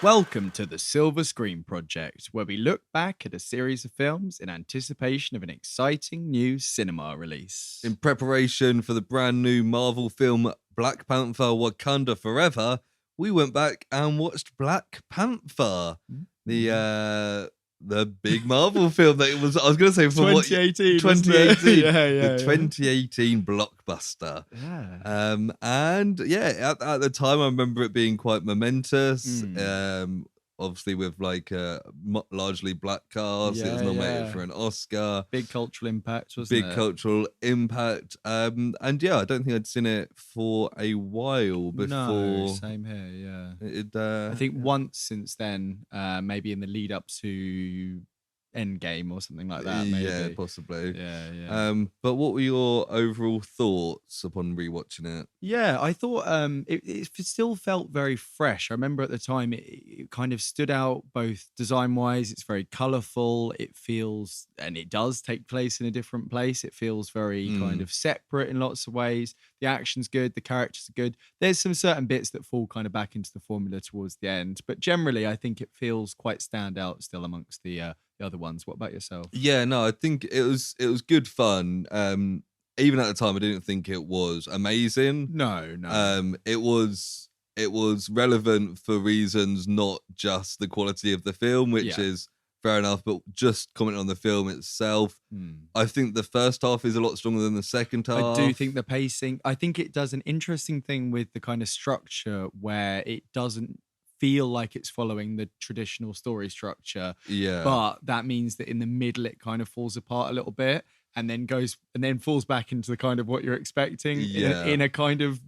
Welcome to the Silver Screen Project, where we look back at a series of films in anticipation of an exciting new cinema release. In preparation for the brand new Marvel film Black Panther Wakanda Forever, we went back and watched Black Panther, the big Marvel film that it was. I was going to say from 2018, 2018, yeah, 2018 blockbuster. Yeah. And yeah, at the time, I remember it being quite momentous. Obviously, with like largely black cast, it was nominated for an Oscar. Big cultural impact, wasn't it? Big cultural impact. And yeah, I don't think I'd seen it for a while before. No, same here, yeah. I think once since then, maybe in the lead up to Endgame or something like that. Maybe. Yeah, possibly. Yeah. But what were your overall thoughts upon rewatching it? Yeah, I thought it still felt very fresh. I remember at the time it kind of stood out both design-wise. It's very colourful. It feels, and it does take place in a different place. It feels very kind of separate in lots of ways. The action's good. The characters are good. There's some certain bits that fall kind of back into the formula towards the end. But generally, I think it feels quite standout still amongst the other ones. What about yourself? Yeah, no, I think it was good fun. Even at the time, I didn't think it was amazing. No. It was relevant for reasons not just the quality of the film, which is fair enough, but just commenting on the film itself. I think the first half is a lot stronger than the second half. I do think the pacing, I think it does an interesting thing with the kind of structure where it doesn't feel like it's following the traditional story structure. Yeah. But that means that in the middle it kind of falls apart a little bit and then falls back into the kind of what you're expecting in a kind of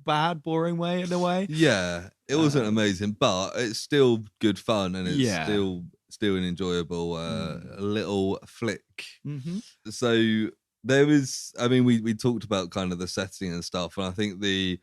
bad, boring way in a way. Yeah. It wasn't amazing, but it's still good fun and it's still an enjoyable little flick. So there was, I mean, we talked about kind of the setting and stuff, and I think the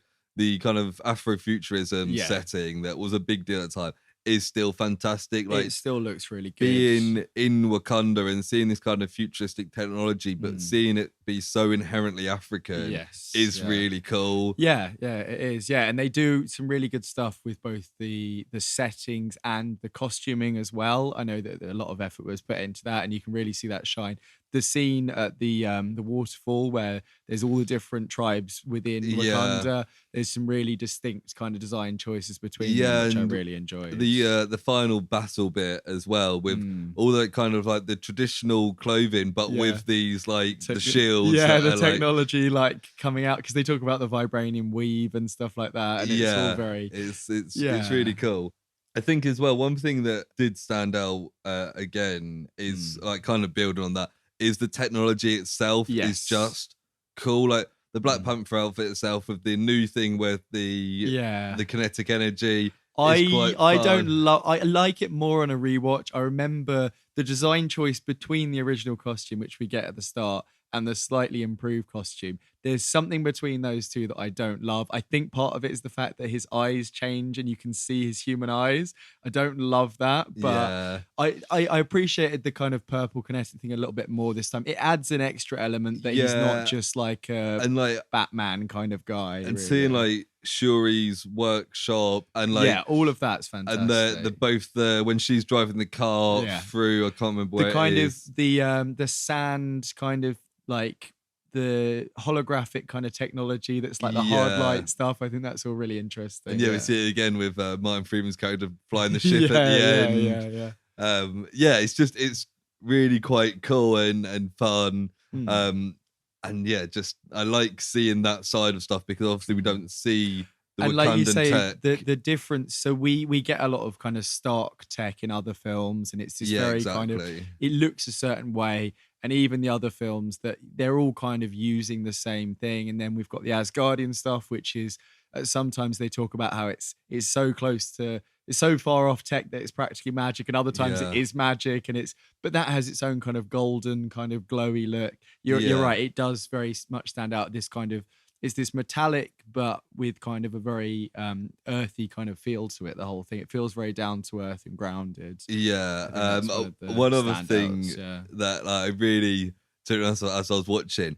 kind of Afrofuturism setting that was a big deal at the time is still fantastic. Like, it still looks really good. Being in Wakanda and seeing this kind of futuristic technology, but seeing it be so inherently African is really cool. Yeah, it is. Yeah, and they do some really good stuff with both the settings and the costuming as well. I know that a lot of effort was put into that, and you can really see that shine. The scene at the waterfall where there's all the different tribes within Wakanda. There's some really distinct kind of design choices between them, which I really enjoyed. The final battle bit as well, with all that kind of like the traditional clothing, but with these like the shields. Yeah, the technology like coming out, because they talk about the vibranium weave and stuff like that, and it's all very. It's really cool. I think as well, one thing that did stand out again is like kind of building on that. Is the technology itself is just cool. Like the Black Panther outfit itself with the new thing with the kinetic energy. I like it more on a rewatch. I remember the design choice between the original costume, which we get at the start, and the slightly improved costume. There's something between those two that I don't love. I think part of it is the fact that his eyes change and you can see his human eyes. I don't love that, but I appreciated the kind of purple kinetic thing a little bit more this time. It adds an extra element that he's not just like a Batman kind of guy. And seeing like Shuri's workshop and like all of that's fantastic. And the when she's driving the car through, I can't remember where the kind it is. of the sand kind of like the holographic kind of technology that's like the hard light stuff. I think that's all really interesting. And we see it again with Martin Freeman's character flying the ship at the end. It's really quite cool and fun. And just I like seeing that side of stuff, because obviously we don't see the and Wakandan like you say, tech. the difference. So we get a lot of kind of Stark tech in other films, and it's this very kind of, it looks a certain way. And even the other films, that they're all kind of using the same thing. And then we've got the Asgardian stuff, which is sometimes they talk about how it's so close to, it's so far off tech that it's practically magic, and other times it is magic, and but that has its own kind of golden kind of glowy look. You're right, it does very much stand out. This kind of, it's this metallic but with kind of a very earthy kind of feel to it, the whole thing. It feels very down to earth and grounded. One other thing that I really took as I was watching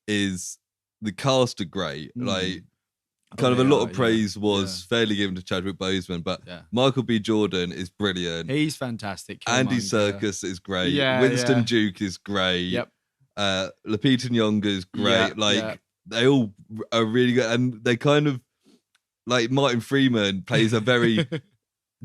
is the cast are great. Like kind of a lot of praise was fairly given to Chadwick Boseman, but Michael B. Jordan is brilliant. He's fantastic. Andy Serkis is great. Winston Duke is great. Yep. Lupita Nyong'o is great. They all are really good, and they kind of like Martin Freeman plays a very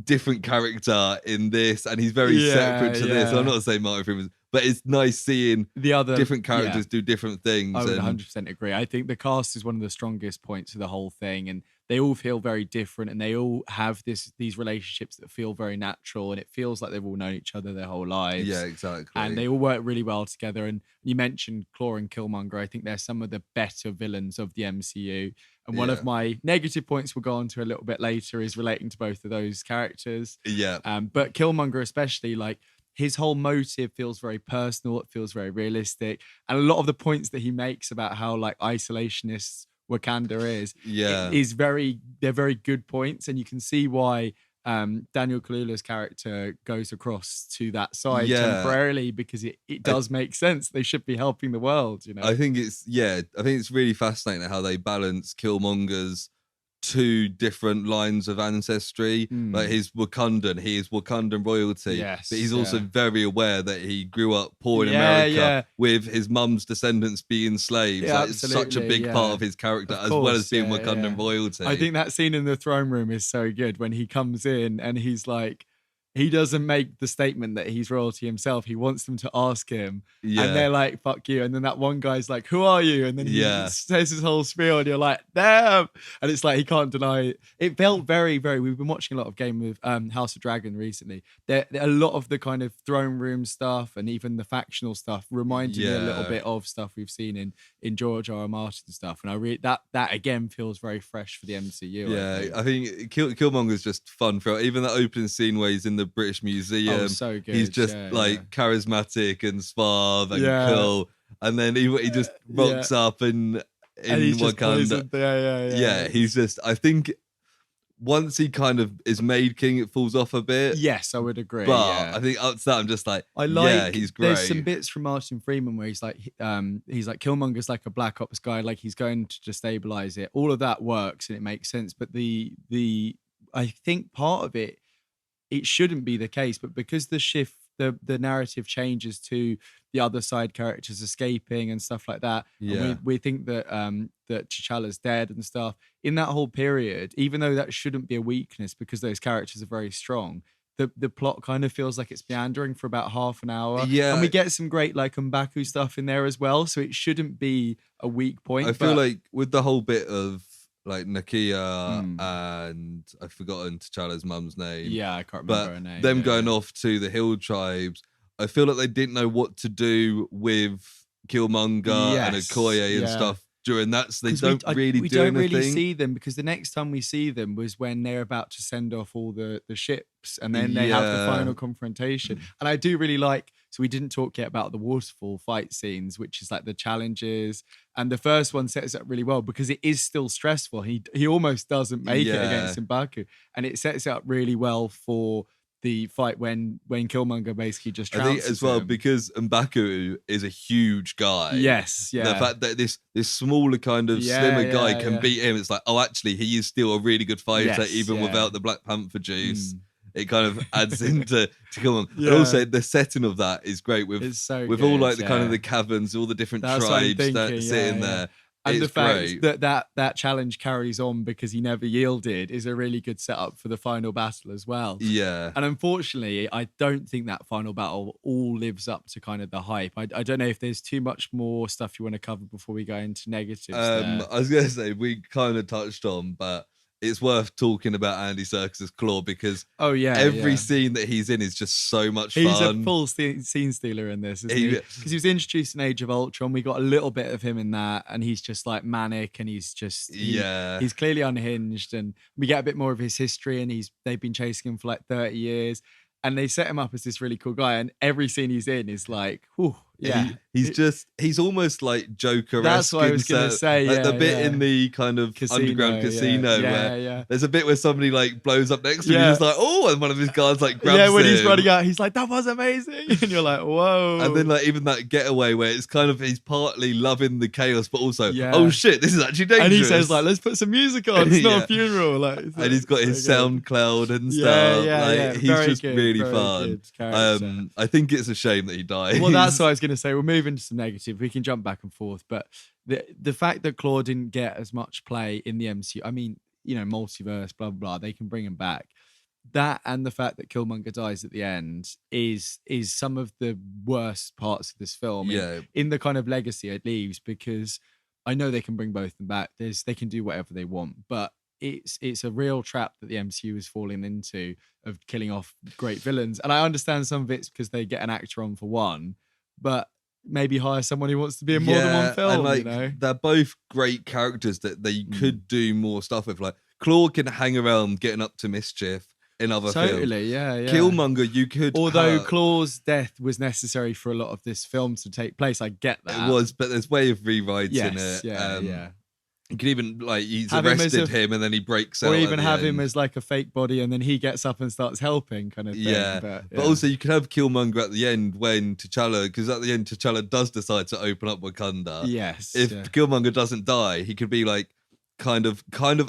different character in this, and he's very separate to this. I'm not saying Martin Freeman, but it's nice seeing the other different characters do different things. I would 100% agree. I think the cast is one of the strongest points of the whole thing, and they all feel very different, and they all have these relationships that feel very natural, and it feels like they've all known each other their whole lives. Yeah, exactly. And they all work really well together. And you mentioned Claw and Killmonger. I think they're some of the better villains of the MCU. And one of my negative points we'll go on to a little bit later is relating to both of those characters. Yeah. But Killmonger especially, like, his whole motive feels very personal. It feels very realistic. And a lot of the points that he makes about how, like, isolationist Wakanda is they're very good points. And you can see why Daniel Kaluuya's character goes across to that side temporarily, because it does make sense. They should be helping the world, you know. I think it's really fascinating how they balance Killmonger's two different lines of ancestry. Like, he's Wakandan, he is Wakandan royalty, but he's also very aware that he grew up poor in America with his mum's descendants being slaves. Like, it's such a big part of his character, as well as being Wakandan royalty. I think that scene in the throne room is so good when he comes in and he's like, he doesn't make the statement that he's royalty himself. He wants them to ask him. And they're like, fuck you. And then that one guy's like, who are you? And then he says his whole spiel and you're like, damn. And it's like, he can't deny it. It felt very, very, we've been watching a lot of Game of House of Dragon recently. A lot of the kind of throne room stuff and even the factional stuff reminded me a little bit of stuff we've seen in George R. R. Martin stuff. And that again feels very fresh for the MCU. Yeah, I think Killmonger's just fun for even that opening scene where he's in the British Museum. So good. He's just charismatic and suave and cool. And then he just rocks up in Wakanda. He's just, I think once he kind of is made king, it falls off a bit. Yes, I would agree. But I think up to that, I'm just like, he's great. There's some bits from Martin Freeman where he's like Killmonger's like a Black Ops guy, like he's going to destabilize it. All of that works and it makes sense. But the I think part of it shouldn't be the case, but because the narrative changes to the other side characters escaping and stuff like that, and we think that that T'Challa's dead and stuff, in that whole period, even though that shouldn't be a weakness because those characters are very strong, the plot kind of feels like it's meandering for about half an hour. And we get some great like M'Baku stuff in there as well, so it shouldn't be a weak point. I feel like with the whole bit of like Nakia and I've forgotten T'Challa's mum's name. Yeah, I can't remember her name. Them going off to the hill tribes, I feel like they didn't know what to do with Killmonger and Okoye and stuff during that, so they don't really do anything. We don't really see them, because the next time we see them was when they're about to send off all the ships, and then they have the final confrontation. And I do really like, so we didn't talk yet about the waterfall fight scenes, which is like the challenges, and the first one sets up really well because it is still stressful. He almost doesn't make it against M'Baku, and it sets it up really well for the fight when Killmonger basically just trounces I think as well him. Because M'Baku is a huge guy. The fact that this smaller kind of slimmer guy can beat him, it's like, oh, actually he is still a really good fighter even without the Black Panther juice. It kind of adds into Killmonger. And also the setting of that is great with all like the kind of the caverns, all the different tribes that sit in there. And the fact that challenge carries on because he never yielded is a really good setup for the final battle as well. Yeah. And unfortunately, I don't think that final battle all lives up to kind of the hype. I don't know if there's too much more stuff you want to cover before we go into negatives. I was going to say, we kind of touched on, but it's worth talking about Andy Serkis's Claw because every scene that he's in is just so much fun. He's a full scene stealer in this, isn't he? Because he was introduced in Age of Ultron. We got a little bit of him in that, and he's just like manic, and he's just he's clearly unhinged, and we get a bit more of his history, and they've been chasing him for like 30 years, and they set him up as this really cool guy, and every scene he's in is like, whew, Yeah, he's almost like Joker-esque. That's what I was gonna say. Like the bit in the kind of underground casino where there's a bit where somebody like blows up next to him. He's just like, oh, and one of his guards like grabs him. Yeah, when he's running out, he's like, that was amazing, and you're like, whoa. And then like even that getaway where it's kind of he's partly loving the chaos, but also, oh shit, this is actually dangerous. And he says like, let's put some music on. It's not a funeral. Like, and he's got his SoundCloud and stuff. He's very just good, really fun. I think it's a shame that he died. Well, that's what I was going to say. We'll move into some negative. We can jump back and forth, but the fact that Claw didn't get as much play in the MCU, I mean, you know, multiverse, blah, blah, blah, they can bring him back. That and the fact that Killmonger dies at the end is some of the worst parts of this film. In the kind of legacy it leaves, because I know they can bring both of them back. They can do whatever they want, but it's a real trap that the MCU is falling into of killing off great villains. And I understand some of it's because they get an actor on for one, but maybe hire someone who wants to be in more than one film. And like, you know? They're both great characters that they could do more stuff with. Like Claw can hang around getting up to mischief in other films. Totally, yeah. Killmonger, you could. Although Claw's death was necessary for a lot of this film to take place, I get that. It was, but there's way of rewriting it. Yeah. You could even like he's arrested him and then he breaks out. Or even have him as like a fake body and then he gets up and starts helping kind of thing. Yeah. But also you could have Killmonger at the end when T'Challa, because at the end T'Challa does decide to open up Wakanda. Yes. If Killmonger doesn't die, he could be like kind of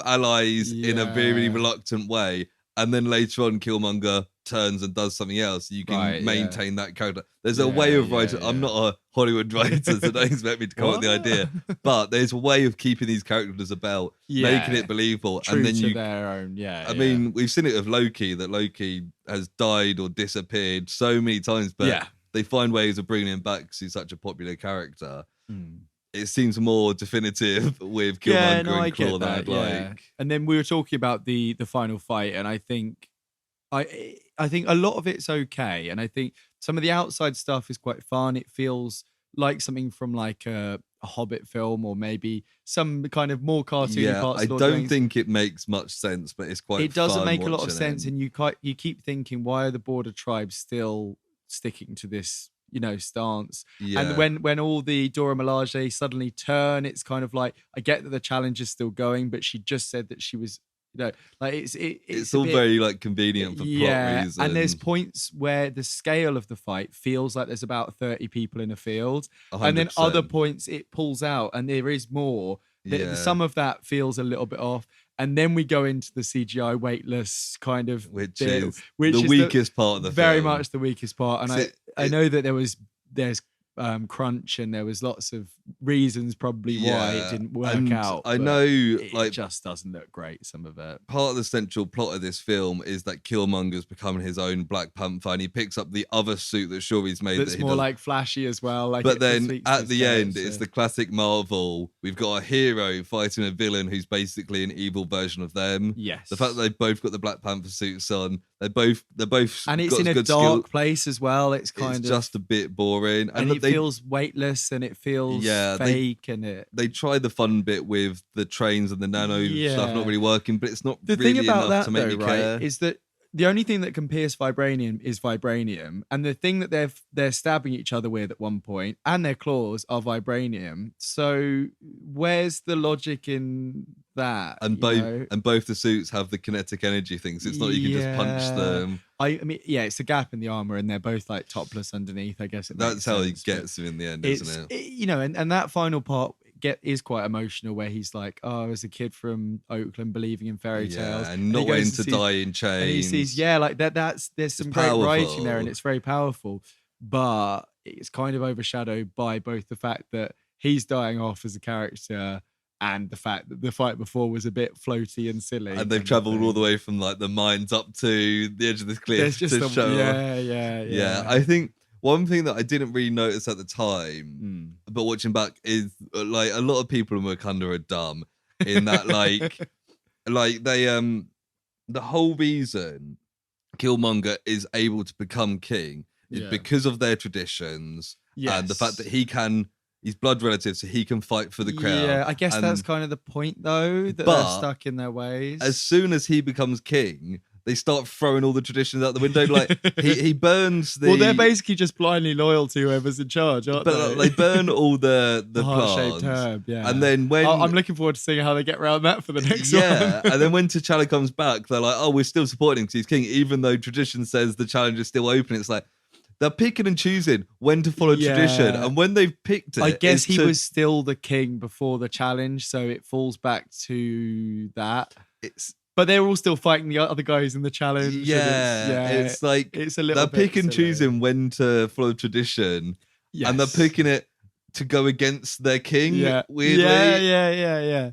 allies in a very reluctant way. And then later on, Killmonger turns and does something else. You can maintain that character. There's a way of writing. I'm not a Hollywood writer, so don't expect me to come up with the idea. But there's a way of keeping these characters about, making it believable. True and then to their own, I mean, we've seen it with Loki, that Loki has died or disappeared so many times, but they find ways of bringing him back because he's such a popular character. It seems more definitive with Killmonger and Claw than I'd like. And then we were talking about the final fight, and I think a lot of it's okay, and I think some of the outside stuff is quite fun. It feels like something from like a Hobbit film, or maybe some kind of more cartoony parts. I don't think it makes much sense, but it's quite. It doesn't fun make a lot of sense, it. and you keep thinking, why are the border tribes still sticking to this, you know, stance? And when all the Dora Milaje suddenly turn, it's kind of like, I get that the challenge is still going, but she just said that she was, you know, like it's all very like convenient for plot reasons. And there's points where the scale of the fight feels like there's about 30 people in a field, 100%. And then other points it pulls out and there is more. Some of that feels a little bit off. And then we go into the CGI weightless kind of which bit, is the weakest part of the very film. much the weakest part. And I know that there's crunch and there was lots of reasons probably why it didn't work out. I know it just doesn't look great, some of it. Part of the central plot of this film is that Killmonger's becoming his own Black Panther, and he picks up the other suit that Shuri's made. That's more like flashy as well. Like, but then at the end, it's the classic Marvel. We've got a hero fighting a villain who's basically an evil version of them. Yes. The fact that they've both got the Black Panther suits on, they're both and it's in a dark place as well. It's just a bit boring, and it feels weightless and it feels fake. They try the fun bit with the trains and the nano stuff not really working, but it's not the really thing about enough that, to make me care. Right, is that the only thing that can pierce vibranium is vibranium, and the thing that they're stabbing each other with at one point, and their claws are vibranium. So where's the logic in that? And both the suits have the kinetic energy things. It's not you can just punch them. I mean, it's a gap in the armor, and they're both like topless underneath. I guess that's how he gets him in the end, isn't it? You know, and that final part is quite emotional, where he's like, "Oh, as a kid from Oakland, believing in fairy tales, and not waiting to die in chains." And he sees, like there's some great writing there, and it's very powerful, but it's kind of overshadowed by both the fact that he's dying off as a character, and the fact that the fight before was a bit floaty and silly. And they've travelled all the way from like the mines up to the edge of this cliff to show. Yeah. I think one thing that I didn't really notice at the time, but watching back, is like a lot of people in Wakanda are dumb in that like they the whole reason Killmonger is able to become king is because of their traditions and the fact that he's blood relative, so he can fight for the crown. Yeah, I guess that's kind of the point, though, that they're stuck in their ways. As soon as he becomes king, they start throwing all the traditions out the window. Like he burns the. Well, they're basically just blindly loyal to whoever's in charge, aren't but they? They burn all the heart-shaped plants. herb, yeah. And then when I'm looking forward to seeing how they get around that for the next one. Yeah, and then when T'Challa comes back, they're like, "Oh, we're still supporting him because he's king," even though tradition says the challenge is still open. It's like they're picking and choosing when to follow tradition, and when they've picked it, I guess he was still the king before the challenge, so it falls back to that. But they're all still fighting the other guys in the challenge. It's like it's a little. They're picking and choosing when to follow tradition, and they're picking it to go against their king. Weirdly. I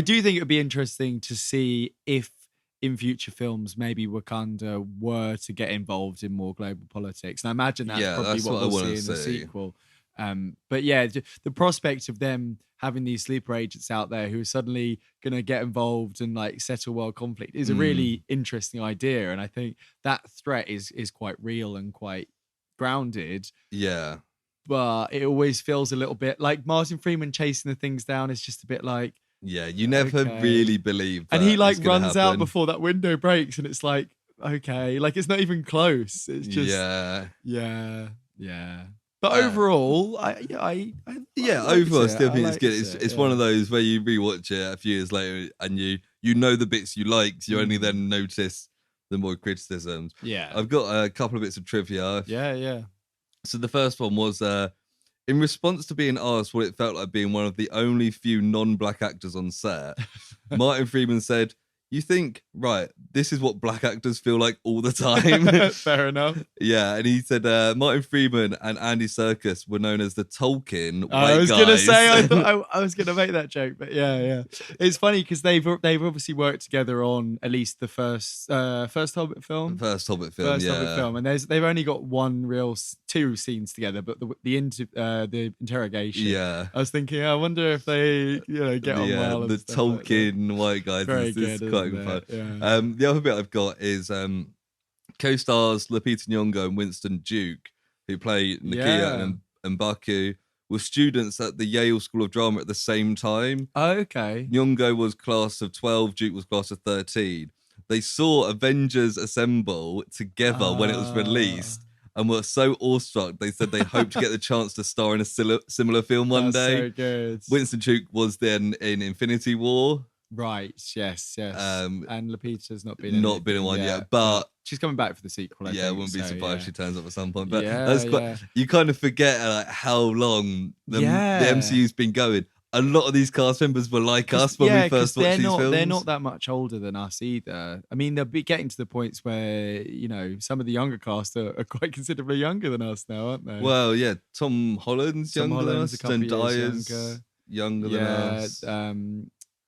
do think it would be interesting to see if in future films maybe Wakanda were to get involved in more global politics. And I imagine that's probably what we'll see in the sequel. But yeah, the prospect of them having these sleeper agents out there who are suddenly going to get involved and like settle world conflict is a really interesting idea. And I think that threat is quite real and quite grounded. Yeah. But it always feels a little bit like Martin Freeman chasing the things down is just a bit like, yeah, you never really believe that. And he like runs out before that window breaks and it's like, okay, like it's not even close. It's just, yeah. But overall, I overall, I still think it's good. It's one of those where you rewatch it a few years later and you know the bits you liked. You only then notice the more criticisms. Yeah, I've got a couple of bits of trivia. Yeah. So the first one was in response to being asked what it felt like being one of the only few non-black actors on set. Martin Freeman said, "You think, right, this is what black actors feel like all the time." Fair enough. Yeah, and he said Martin Freeman and Andy Serkis were known as the Tolkien white I was guys. gonna say, I thought I was gonna make that joke, but yeah. It's funny because they've obviously worked together on at least the first Hobbit film. First Hobbit film, and they've only got two scenes together, but the interrogation. Yeah, I was thinking, I wonder if they get on well. The Tolkien white guys. Very good. Quite fun. Yeah. The other bit I've got is co-stars Lupita Nyong'o and Winston Duke, who play Nakia and Baku, were students at the Yale School of Drama at the same time. Oh, okay. Nyong'o was class of 12, Duke was class of 13. They saw Avengers Assemble together when it was released and were so awestruck they said they hoped to get the chance to star in a similar film one day. So good. Winston Duke was then in Infinity War. Right, yes. And Lupita's not been in one yet, but she's coming back for the sequel. I wouldn't be surprised if she turns up at some point. But that's quite. You kind of forget like how long the MCU's been going. A lot of these cast members were like us when we first watched these films. They're not that much older than us either. I mean, they'll be getting to the points where some of the younger cast are quite considerably younger than us now, aren't they? Well, yeah, Tom Holland's younger than us. Zendaya's younger than us.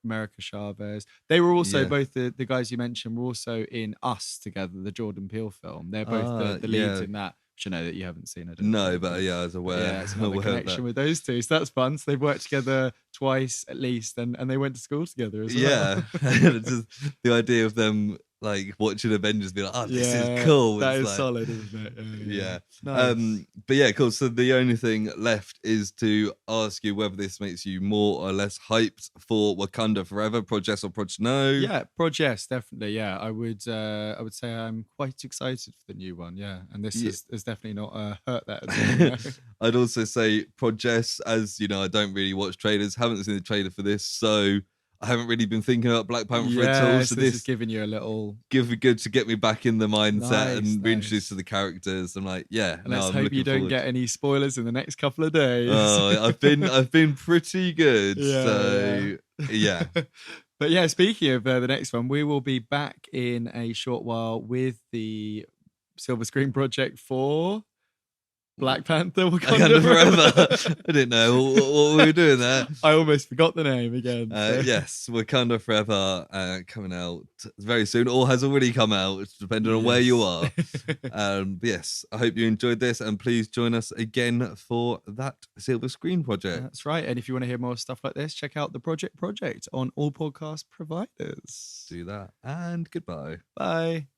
America Chavez. They were also both the guys you mentioned were also in Us together, the Jordan Peele film. They're both the leads in that, which I know that you haven't seen. I was aware. Yeah, it's another connection with those two. So that's fun. So they've worked together twice at least, and they went to school together as well. Yeah, just the idea of them like watching Avengers, be like, "Oh, this is cool." That is solid, isn't it? Yeah. Nice. But yeah, cool. So the only thing left is to ask you whether this makes you more or less hyped for Wakanda Forever, Proj yes or Proj no? Yeah, Proj yes, definitely. Yeah, I would say I'm quite excited for the new one. Yeah, and this has definitely not hurt that at all. I'd also say Proj yes, as you know, I don't really watch trailers, haven't seen the trailer for this, so I haven't really been thinking about Black Panther at all. So this is giving you a little... Give me good to get me back in the mindset and reintroduced to the characters. I'm like, let's hope you don't get any spoilers in the next couple of days. Oh, I've been pretty good. Yeah. But yeah, speaking of the next one, we will be back in a short while with the Silver Screen Project for... Black Panther, Wakanda Forever. I didn't know what we were doing there. I almost forgot the name again. Yes, Wakanda Forever coming out very soon, or has already come out, depending on where you are. Yes, I hope you enjoyed this, and please join us again for that Silver Screen Project. That's right, and if you want to hear more stuff like this, check out the Project on all podcast providers. Do that, and goodbye. Bye.